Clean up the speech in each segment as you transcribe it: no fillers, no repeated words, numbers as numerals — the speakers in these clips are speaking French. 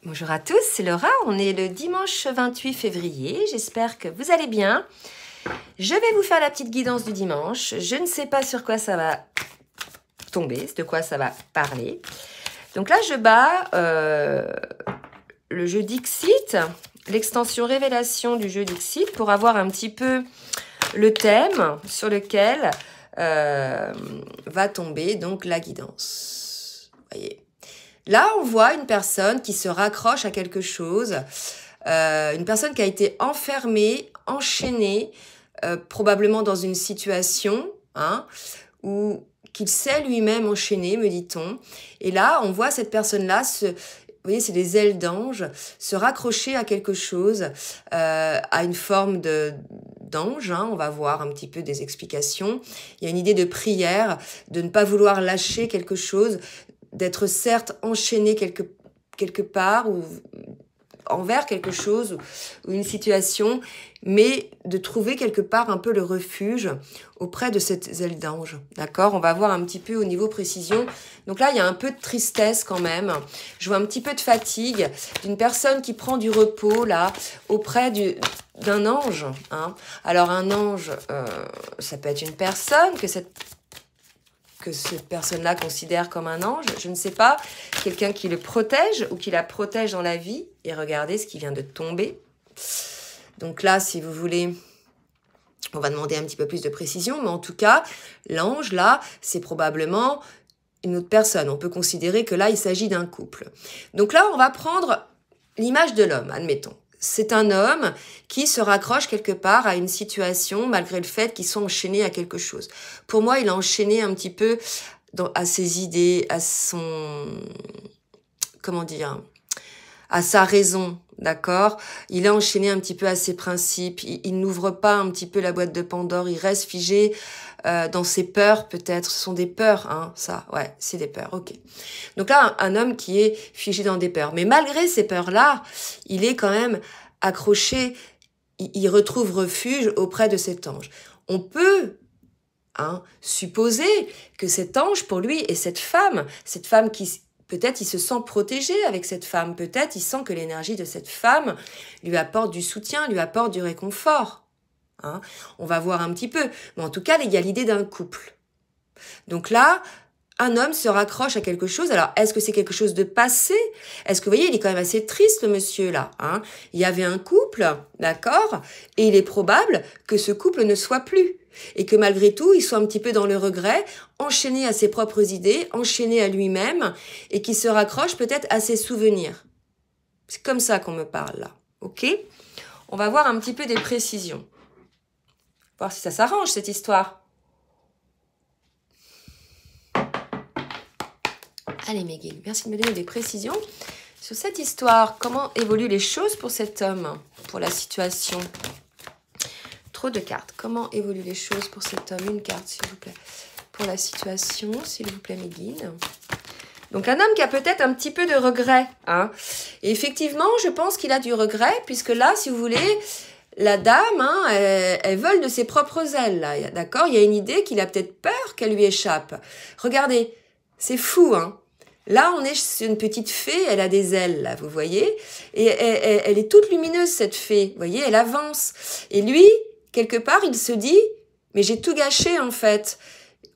Bonjour à tous, c'est Laura, on est le dimanche 28 février, j'espère que vous allez bien. Je vais vous faire la petite guidance du dimanche, je ne sais pas sur quoi ça va tomber, de quoi ça va parler. Donc là je bats le jeu Dixit, l'extension révélation du jeu Dixit pour avoir un petit peu le thème sur lequel va tomber donc la guidance. Voyez. Là, on voit une personne qui se raccroche à quelque chose, une personne qui a été enfermée, enchaînée, probablement dans une situation, où qu'il s'est lui-même enchaîné, me dit-on. Et là, on voit cette personne-là vous voyez, c'est des ailes d'ange, se raccrocher à quelque chose, à une forme d'ange. On va voir un petit peu des explications. Il y a une idée de prière, de ne pas vouloir lâcher quelque chose, d'être certes enchaîné quelque part ou envers quelque chose ou une situation, mais de trouver quelque part un peu le refuge auprès de cette aile d'ange. D'accord ? On va voir un petit peu au niveau précision. Donc là, il y a un peu de tristesse quand même. Je vois un petit peu de fatigue d'une personne qui prend du repos là auprès d'un ange. Alors un ange, ça peut être une personne que cette personne-là considère comme un ange, je ne sais pas, quelqu'un qui le protège ou qui la protège dans la vie. Et regardez ce qui vient de tomber. Donc là, si vous voulez, on va demander un petit peu plus de précision, mais en tout cas, l'ange, là, c'est probablement une autre personne. On peut considérer que là, il s'agit d'un couple. Donc là, on va prendre l'image de l'homme, admettons. C'est un homme qui se raccroche quelque part à une situation malgré le fait qu'il soit enchaîné à quelque chose. Pour moi, il a enchaîné un petit peu à ses idées, à son... comment dire ? À sa raison, d'accord ? Il est enchaîné un petit peu à ses principes. Il n'ouvre pas un petit peu la boîte de Pandore. Il reste figé dans ses peurs, peut-être. Ce sont des peurs, ça. Ouais, c'est des peurs, ok. Donc là, un homme qui est figé dans des peurs. Mais malgré ces peurs-là, il est quand même accroché. Il retrouve refuge auprès de cet ange. On peut supposer que cet ange, pour lui, est cette femme qui... Peut-être il se sent protégé avec cette femme. Peut-être il sent que l'énergie de cette femme lui apporte du soutien, lui apporte du réconfort. On va voir un petit peu. Mais en tout cas, il y a l'idée d'un couple. Donc là, un homme se raccroche à quelque chose. Alors, est-ce que c'est quelque chose de passé ? Est-ce que vous voyez, il est quand même assez triste, le monsieur, là. Il y avait un couple, d'accord ? Et il est probable que ce couple ne soit plus. Et que malgré tout, il soit un petit peu dans le regret, enchaîné à ses propres idées, enchaîné à lui-même, et qu'il se raccroche peut-être à ses souvenirs. C'est comme ça qu'on me parle, là. Ok ? On va voir un petit peu des précisions. Voir si ça s'arrange, cette histoire. Allez, mes guides, merci de me donner des précisions sur cette histoire. Comment évoluent les choses pour cet homme, pour la situation ? Trop de cartes. Comment évoluent les choses pour cet homme ? Une carte, s'il vous plaît. Pour la situation, s'il vous plaît, mes guides. Donc, un homme qui a peut-être un petit peu de regret. Et effectivement, je pense qu'il a du regret, puisque là, si vous voulez, la dame, elle vole de ses propres ailes. Là, d'accord ? Il y a une idée qu'il a peut-être peur qu'elle lui échappe. Regardez, c'est fou, Là, on est sur une petite fée, elle a des ailes, là, vous voyez ? Et elle est toute lumineuse, cette fée. Vous voyez, elle avance. Et lui... quelque part, il se dit, mais j'ai tout gâché en fait.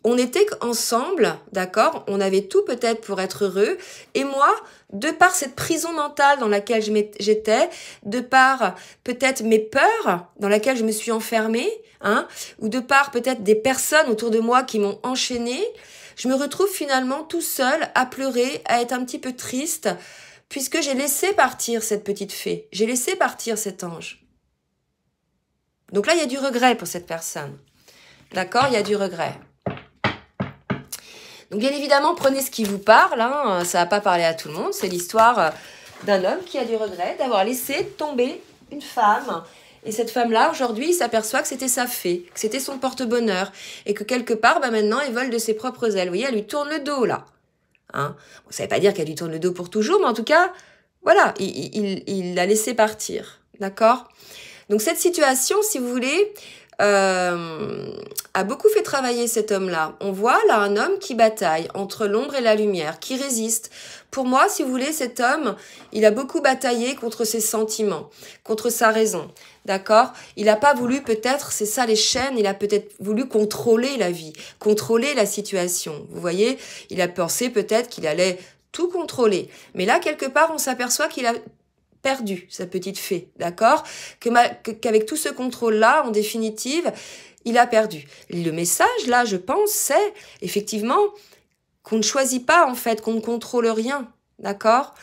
On était ensemble, d'accord ? On avait tout peut-être pour être heureux. Et moi, de par cette prison mentale dans laquelle j'étais, de par peut-être mes peurs dans laquelle je me suis enfermée, ou de par peut-être des personnes autour de moi qui m'ont enchaînée, je me retrouve finalement tout seul à pleurer, à être un petit peu triste, puisque j'ai laissé partir cette petite fée. J'ai laissé partir cet ange. Donc là, il y a du regret pour cette personne. D'accord ? Il y a du regret. Donc bien évidemment, prenez ce qui vous parle. Ça ne va pas parler à tout le monde. C'est l'histoire d'un homme qui a du regret d'avoir laissé tomber une femme. Et cette femme-là, aujourd'hui, il s'aperçoit que c'était sa fée, que c'était son porte-bonheur. Et que quelque part, maintenant, elle vole de ses propres ailes. Vous voyez, elle lui tourne le dos, là. Ça ne veut pas dire qu'elle lui tourne le dos pour toujours, mais en tout cas, voilà, il l'a laissé partir. D'accord ? Donc cette situation, si vous voulez, a beaucoup fait travailler cet homme-là. On voit là un homme qui bataille entre l'ombre et la lumière, qui résiste. Pour moi, si vous voulez, cet homme, il a beaucoup bataillé contre ses sentiments, contre sa raison. D'accord? Il n'a pas voulu peut-être, c'est ça les chaînes, il a peut-être voulu contrôler la vie, contrôler la situation. Vous voyez? Il a pensé peut-être qu'il allait tout contrôler. Mais là, quelque part, on s'aperçoit qu'il a perdu sa petite fée, d'accord? Qu'avec tout ce contrôle-là, en définitive, il a perdu. Le message, là, je pense, c'est effectivement qu'on ne choisit pas, en fait, qu'on ne contrôle rien, d'accord?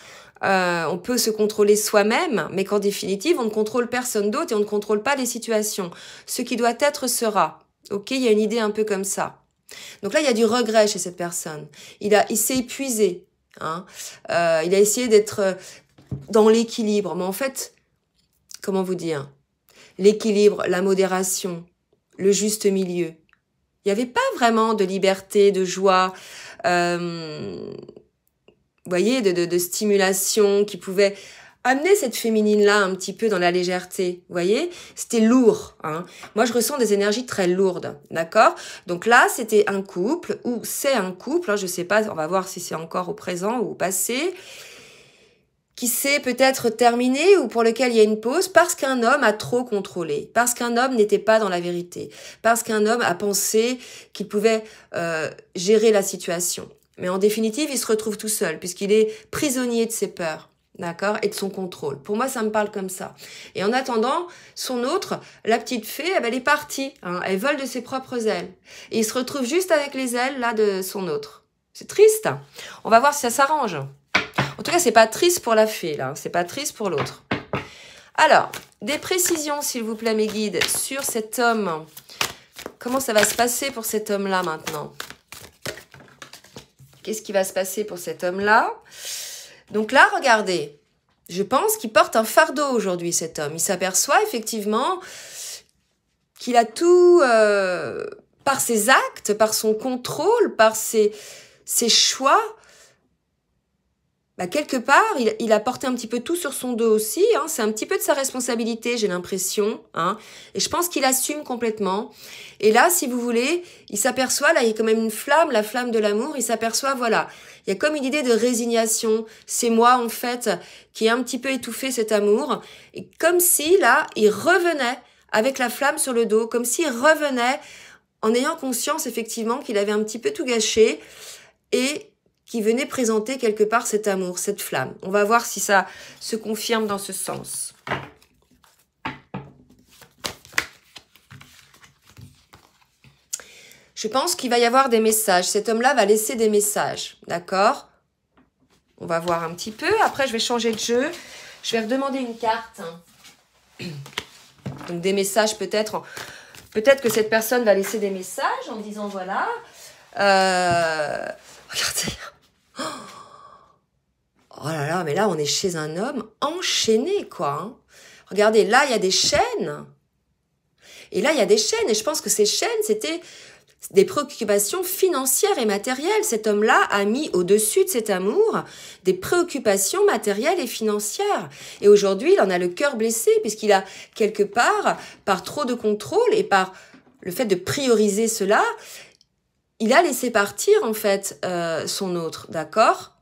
On peut se contrôler soi-même, mais qu'en définitive, on ne contrôle personne d'autre et on ne contrôle pas les situations. Ce qui doit être sera. Ok, il y a une idée un peu comme ça. Donc là, il y a du regret chez cette personne. Il s'est épuisé. Hein. Il a essayé d'être dans l'équilibre. Mais en fait, comment vous dire? L'équilibre, la modération, le juste milieu. Il n'y avait pas vraiment de liberté, de joie, vous voyez, de stimulation qui pouvait amener cette féminine-là un petit peu dans la légèreté, vous voyez. C'était lourd. Hein. Moi, je ressens des énergies très lourdes, d'accord? Donc là, c'était un couple, ou c'est un couple, hein, je sais pas, on va voir si c'est encore au présent ou au passé, qui s'est peut-être terminé ou pour lequel il y a une pause parce qu'un homme a trop contrôlé, parce qu'un homme n'était pas dans la vérité, parce qu'un homme a pensé qu'il pouvait gérer la situation. Mais en définitive, il se retrouve tout seul puisqu'il est prisonnier de ses peurs, d'accord, et de son contrôle. Pour moi, ça me parle comme ça. Et en attendant, son autre, la petite fée, elle est partie. Hein, elle vole de ses propres ailes. Et il se retrouve juste avec les ailes là de son autre. C'est triste. On va voir si ça s'arrange. En tout cas, c'est pas triste pour la fée, là. C'est pas triste pour l'autre. Alors, des précisions, s'il vous plaît, mes guides, sur cet homme. Comment ça va se passer pour cet homme-là, maintenant? Qu'est-ce qui va se passer pour cet homme-là? Donc là, regardez. Je pense qu'il porte un fardeau aujourd'hui, cet homme. Il s'aperçoit, effectivement, qu'il a tout... par ses actes, par son contrôle, par ses choix... Bah, quelque part, il a porté un petit peu tout sur son dos aussi. Hein. C'est un petit peu de sa responsabilité, j'ai l'impression. Hein. Et je pense qu'il assume complètement. Et là, si vous voulez, il s'aperçoit, là, il y a quand même une flamme, la flamme de l'amour. Il s'aperçoit, voilà, il y a comme une idée de résignation. C'est moi, en fait, qui ai un petit peu étouffé cet amour. Et comme si, là, il revenait avec la flamme sur le dos, comme s'il revenait en ayant conscience, effectivement, qu'il avait un petit peu tout gâché. Et qui venait présenter quelque part cet amour, cette flamme. On va voir si ça se confirme dans ce sens. Je pense qu'il va y avoir des messages. Cet homme-là va laisser des messages, d'accord? On va voir un petit peu. Après, je vais changer de jeu. Je vais redemander une carte. Donc, des messages peut-être. Peut-être que cette personne va laisser des messages en disant, voilà... Regardez... Oh là là, mais là, on est chez un homme enchaîné, quoi. Hein. Regardez, là, il y a des chaînes. Et là, il y a des chaînes. Et je pense que ces chaînes, c'était des préoccupations financières et matérielles. Cet homme-là a mis au-dessus de cet amour des préoccupations matérielles et financières. Et aujourd'hui, il en a le cœur blessé, puisqu'il a, quelque part, par trop de contrôle et par le fait de prioriser cela, il a laissé partir, en fait, son autre, d'accord?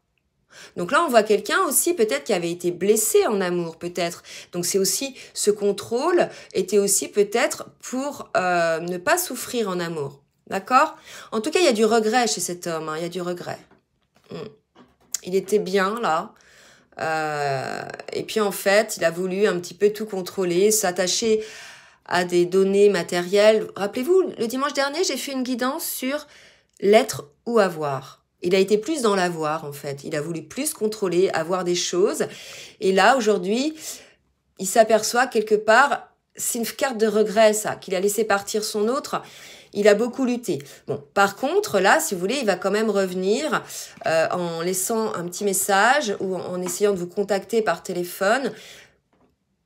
Donc là, on voit quelqu'un aussi, peut-être, qui avait été blessé en amour, peut-être. Donc c'est aussi, ce contrôle était aussi peut-être pour ne pas souffrir en amour, d'accord? En tout cas, il y a du regret chez cet homme, hein, il y a du regret. Il était bien, là. Et puis, en fait, il a voulu un petit peu tout contrôler, s'attacher à des données matérielles. Rappelez-vous, le dimanche dernier, j'ai fait une guidance sur l'être ou avoir. Il a été plus dans l'avoir, en fait. Il a voulu plus contrôler, avoir des choses. Et là, aujourd'hui, il s'aperçoit quelque part, c'est une carte de regret, ça, qu'il a laissé partir son autre. Il a beaucoup lutté. Bon, par contre, là, si vous voulez, il va quand même revenir en laissant un petit message ou en essayant de vous contacter par téléphone.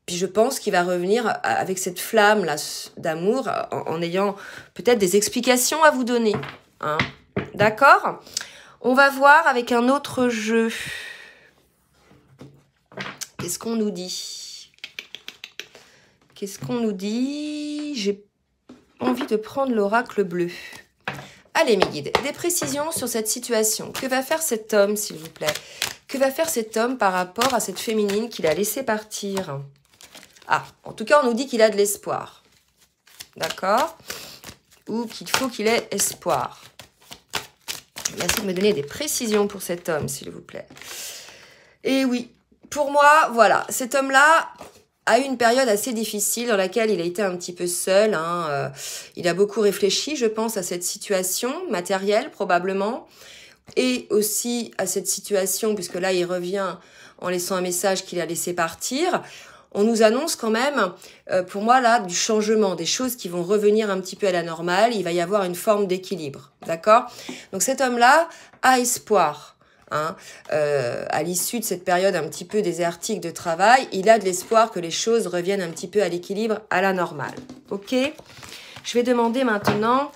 Puis je pense qu'il va revenir avec cette flamme là d'amour en ayant peut-être des explications à vous donner. Hein. D'accord ? On va voir avec un autre jeu. Qu'est-ce qu'on nous dit? Qu'est-ce qu'on nous dit? envie de prendre l'oracle bleu. Allez mes guides, des précisions sur cette situation. Que va faire cet homme, s'il vous plaît? Que va faire cet homme par rapport à cette féminine qu'il a laissé partir? Ah, en tout cas, on nous dit qu'il a de l'espoir. D'accord? Ou qu'il faut qu'il ait espoir. Merci de me donner des précisions pour cet homme, s'il vous plaît. Et oui, pour moi, voilà, cet homme-là a eu une période assez difficile dans laquelle il a été un petit peu seul. Il a beaucoup réfléchi, je pense, à cette situation matérielle, probablement. Et aussi à cette situation, puisque là, il revient en laissant un message qu'il a laissé partir. On nous annonce quand même, pour moi, là, du changement, des choses qui vont revenir un petit peu à la normale. Il va y avoir une forme d'équilibre, d'accord? Donc cet homme-là a espoir. À l'issue de cette période un petit peu désertique de travail, il a de l'espoir que les choses reviennent un petit peu à l'équilibre, à la normale. Ok? Je vais demander maintenant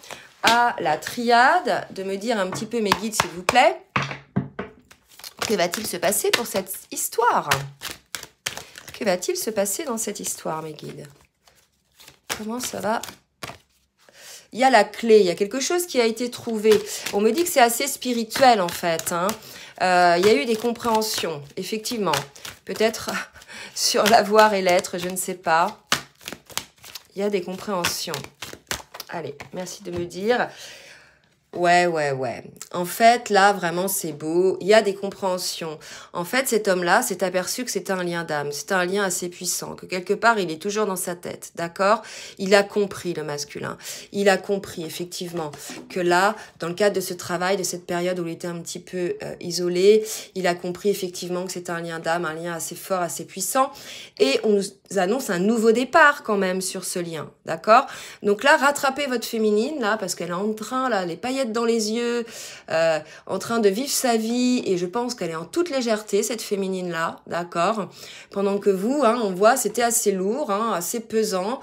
à la triade de me dire un petit peu, mes guides, s'il vous plaît, que va-t-il se passer pour cette histoire? Que va-t-il se passer dans cette histoire, mes guides? Comment ça va? Il y a la clé, il y a quelque chose qui a été trouvé. On me dit que c'est assez spirituel, en fait. Il y a eu des compréhensions, effectivement. Peut-être sur l'avoir et l'être, je ne sais pas. Il y a des compréhensions. Allez, merci de me dire. Ouais. En fait, là, vraiment, c'est beau. Il y a des compréhensions. En fait, cet homme-là s'est aperçu que c'était un lien d'âme. C'était un lien assez puissant, que quelque part, il est toujours dans sa tête, d'accord? Il a compris le masculin. Il a compris, effectivement, que là, dans le cadre de ce travail, de cette période où il était un petit peu isolé, il a compris, effectivement, que c'était un lien d'âme, un lien assez fort, assez puissant. Et on nous annonce un nouveau départ, quand même, sur ce lien, d'accord? Donc là, rattrapez votre féminine, là, parce qu'elle est en train, là, les paillettes dans les yeux, en train de vivre sa vie, et je pense qu'elle est en toute légèreté, cette féminine-là, d'accord? Pendant que vous, on voit, c'était assez lourd, assez pesant,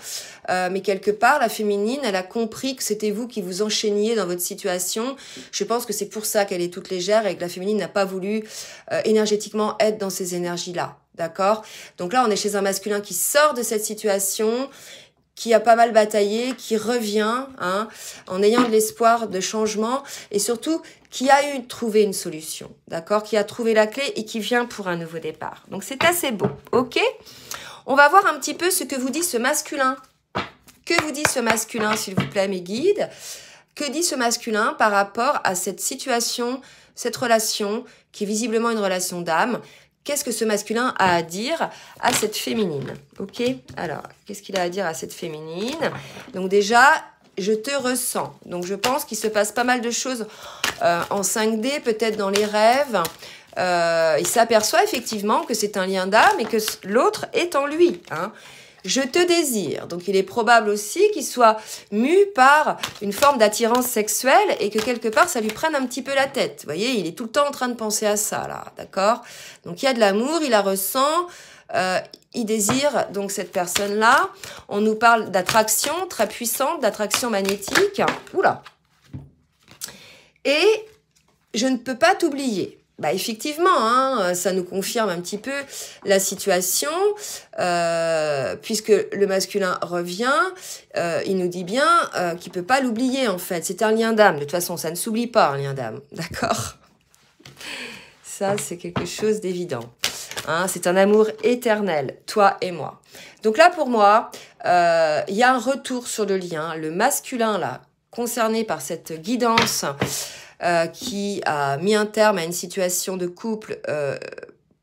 mais quelque part, la féminine, elle a compris que c'était vous qui vous enchaîniez dans votre situation. Je pense que c'est pour ça qu'elle est toute légère et que la féminine n'a pas voulu énergétiquement être dans ces énergies-là, d'accord? Donc là, on est chez un masculin qui sort de cette situation, qui a pas mal bataillé, qui revient en ayant de l'espoir de changement et surtout qui a trouvé une solution, d'accord? Qui a trouvé la clé et qui vient pour un nouveau départ. Donc c'est assez beau, ok? On va voir un petit peu ce que vous dit ce masculin. Que vous dit ce masculin, s'il vous plaît, mes guides? Que dit ce masculin par rapport à cette situation, cette relation qui est visiblement une relation d'âme? Qu'est-ce que ce masculin a à dire à cette féminine? Ok? Alors, qu'est-ce qu'il a à dire à cette féminine? Donc déjà, je te ressens. Donc je pense qu'il se passe pas mal de choses en 5D, peut-être dans les rêves. Il s'aperçoit effectivement que c'est un lien d'âme et que l'autre est en lui. Je te désire. Donc, il est probable aussi qu'il soit mu par une forme d'attirance sexuelle et que quelque part, ça lui prenne un petit peu la tête. Vous voyez, il est tout le temps en train de penser à ça, là. D'accord? Donc, il y a de l'amour, il la ressent, il désire donc cette personne-là. On nous parle d'attraction très puissante, d'attraction magnétique. Oula! Et je ne peux pas t'oublier. Bah effectivement, ça nous confirme un petit peu la situation, puisque le masculin revient, il nous dit bien qu'il peut pas l'oublier en fait. C'est un lien d'âme. De toute façon, ça ne s'oublie pas un lien d'âme, d'accord? Ça, c'est quelque chose d'évident. C'est un amour éternel, toi et moi. Donc là, pour moi, il y a un retour sur le lien. Le masculin là, concerné par cette guidance. Qui a mis un terme à une situation de couple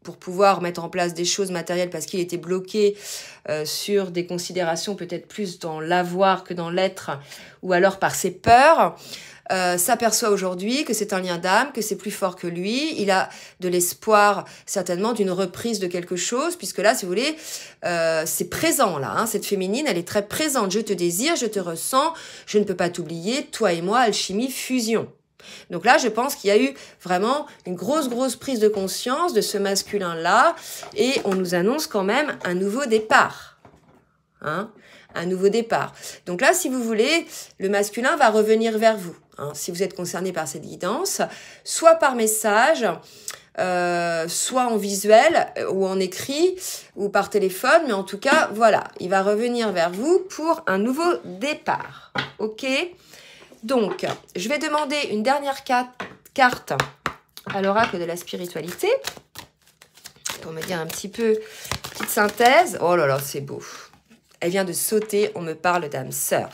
pour pouvoir mettre en place des choses matérielles parce qu'il était bloqué sur des considérations peut-être plus dans l'avoir que dans l'être ou alors par ses peurs, s'aperçoit aujourd'hui que c'est un lien d'âme, que c'est plus fort que lui. Il a de l'espoir certainement d'une reprise de quelque chose puisque là, si vous voulez, c'est présent là. Cette féminine, elle est très présente. Je te désire, je te ressens, je ne peux pas t'oublier. Toi et moi, alchimie, fusion. Donc là, je pense qu'il y a eu vraiment une grosse prise de conscience de ce masculin-là et on nous annonce quand même un nouveau départ. Un nouveau départ. Donc là, si vous voulez, le masculin va revenir vers vous. Si vous êtes concerné par cette guidance, soit par message, soit en visuel ou en écrit ou par téléphone, mais en tout cas, voilà, il va revenir vers vous pour un nouveau départ. Ok? Donc, je vais demander une dernière carte à l'oracle de la spiritualité pour me dire un petit peu, petite synthèse. Oh là là, c'est beau. Elle vient de sauter, on me parle d'âme sœur.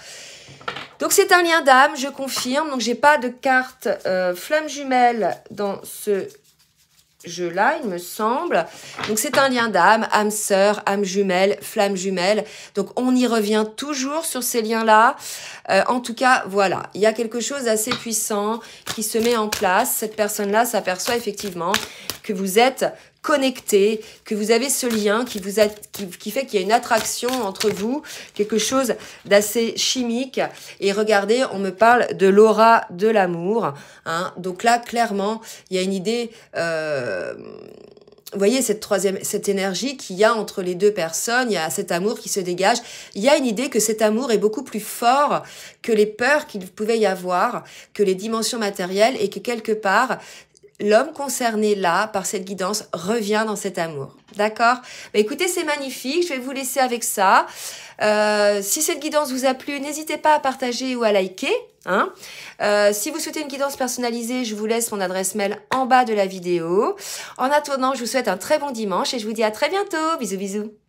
Donc, c'est un lien d'âme, je confirme. Donc, j'ai pas de carte flamme jumelle dans ce jeu-là, il me semble. Donc, c'est un lien d'âme, âme sœur, âme jumelle, flamme jumelle. Donc, on y revient toujours sur ces liens-là. En tout cas, voilà, il y a quelque chose d'assez puissant qui se met en place. Cette personne-là s'aperçoit effectivement que vous êtes connecté, que vous avez ce lien qui fait qu'il y a une attraction entre vous, quelque chose d'assez chimique. Et regardez, on me parle de l'aura de l'amour. Hein. Donc là, clairement, il y a une idée... vous voyez cette énergie qu'il y a entre les deux personnes, il y a cet amour qui se dégage. Il y a une idée que cet amour est beaucoup plus fort que les peurs qu'il pouvait y avoir, que les dimensions matérielles et que quelque part, l'homme concerné là, par cette guidance, revient dans cet amour. D'accord? Bah, écoutez, c'est magnifique. Je vais vous laisser avec ça. Si cette guidance vous a plu, n'hésitez pas à partager ou à liker. Hein. Si vous souhaitez une guidance personnalisée, je vous laisse mon adresse mail en bas de la vidéo. En attendant, je vous souhaite un très bon dimanche et je vous dis à très bientôt. Bisous, bisous.